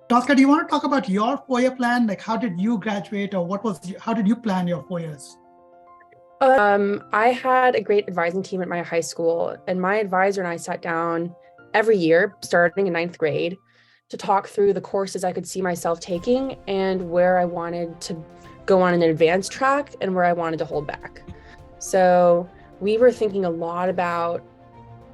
Tosca, do you want to talk about your 4-year plan? Like, how did you graduate, or how did you plan your 4 years? I had a great advising team at my high school, and my advisor and I sat down every year, starting in ninth grade, to talk through the courses I could see myself taking and where I wanted to go on an advanced track and where I wanted to hold back. So we were thinking a lot about,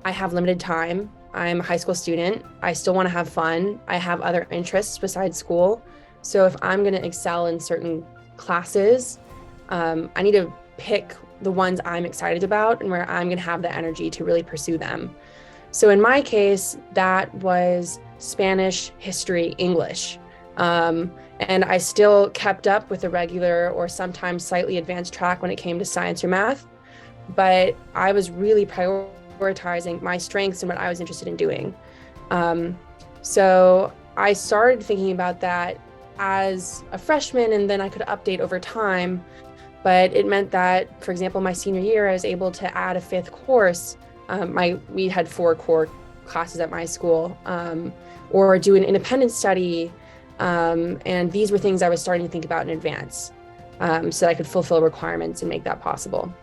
I have limited time. I'm a high school student. I still want to have fun. I have other interests besides school. So if I'm going to excel in certain classes, I need to pick the ones I'm excited about and where I'm going to have the energy to really pursue them. So in my case, that was Spanish, history, English. And I still kept up with a regular or sometimes slightly advanced track when it came to science or math, but I was really prioritizing my strengths and what I was interested in doing. So I started thinking about that as a freshman, and then I could update over time. But it meant that, for example, my senior year, I was able to add a fifth course. We had 4 core classes at my school, or do an independent study. And these were things I was starting to think about in advance, so that I could fulfill requirements and make that possible.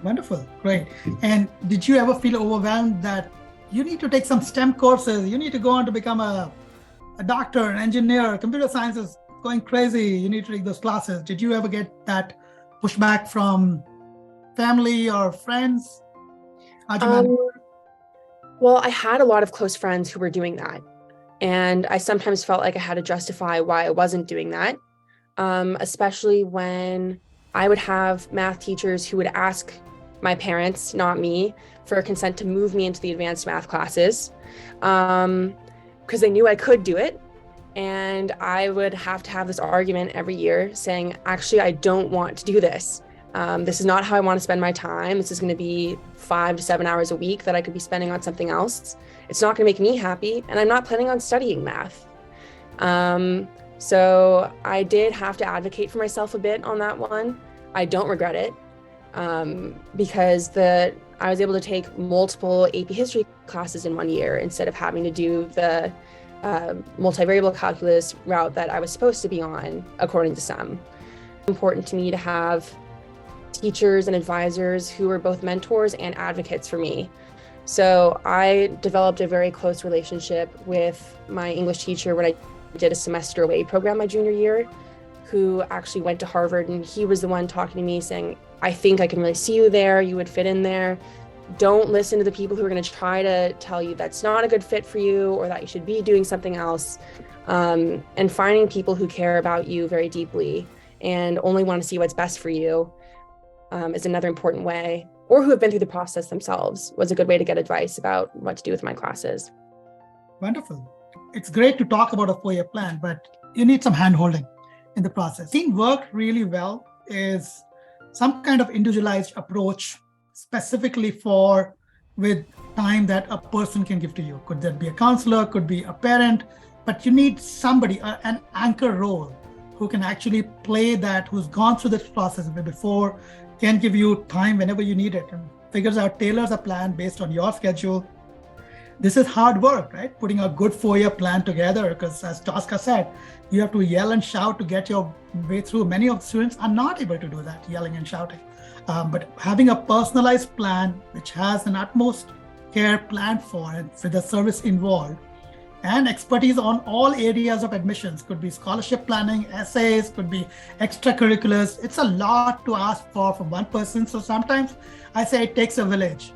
Wonderful, great. And did you ever feel overwhelmed that you need to take some STEM courses, you need to go on to become a doctor, an engineer, computer science is going crazy, you need to take those classes? Did you ever get that pushback from family or friends? How'd you manage? Well, I had a lot of close friends who were doing that, and I sometimes felt like I had to justify why I wasn't doing that, especially when I would have math teachers who would ask my parents, not me, for consent to move me into the advanced math classes, because they knew I could do it. And I would have to have this argument every year saying, actually, I don't want to do this. This is not how I want to spend my time. This is going to be 5 to 7 hours a week that I could be spending on something else. It's not going to make me happy, and I'm not planning on studying math. So I did have to advocate for myself a bit on that one. I don't regret it, because I was able to take multiple AP history classes in one year instead of having to do the multivariable calculus route that I was supposed to be on, according to some. It's important to me to have teachers and advisors who are both mentors and advocates for me. So I developed a very close relationship with my English teacher when I did a semester away program my junior year, who actually went to Harvard, and he was the one talking to me saying, I think I can really see you there, you would fit in there. Don't listen to the people who are going to try to tell you that's not a good fit for you or that you should be doing something else. And finding people who care about you very deeply and only want to see what's best for you is another important way, or who have been through the process themselves, was a good way to get advice about what to do with my classes. Wonderful. It's great to talk about a 4-year plan, but you need some hand-holding in the process. Seeing work really well is some kind of individualized approach specifically with time that a person can give to you. Could that be a counselor, could be a parent, but you need somebody, an anchor role, who can actually play that, who's gone through this process before, can give you time whenever you need it, and tailors a plan based on your schedule. This is hard work, right? Putting a good 4-year plan together, because as Tosca said, you have to yell and shout to get your way through. Many of the students are not able to do that, yelling and shouting. But having a personalized plan, which has an utmost care planned for and with the service involved, and expertise on all areas of admissions, could be scholarship planning, essays, could be extracurriculars. It's a lot to ask for from one person. So sometimes I say it takes a village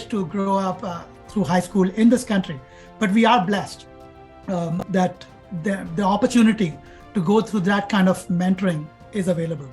to grow up through high school in this country. But we are blessed that the opportunity to go through that kind of mentoring is available.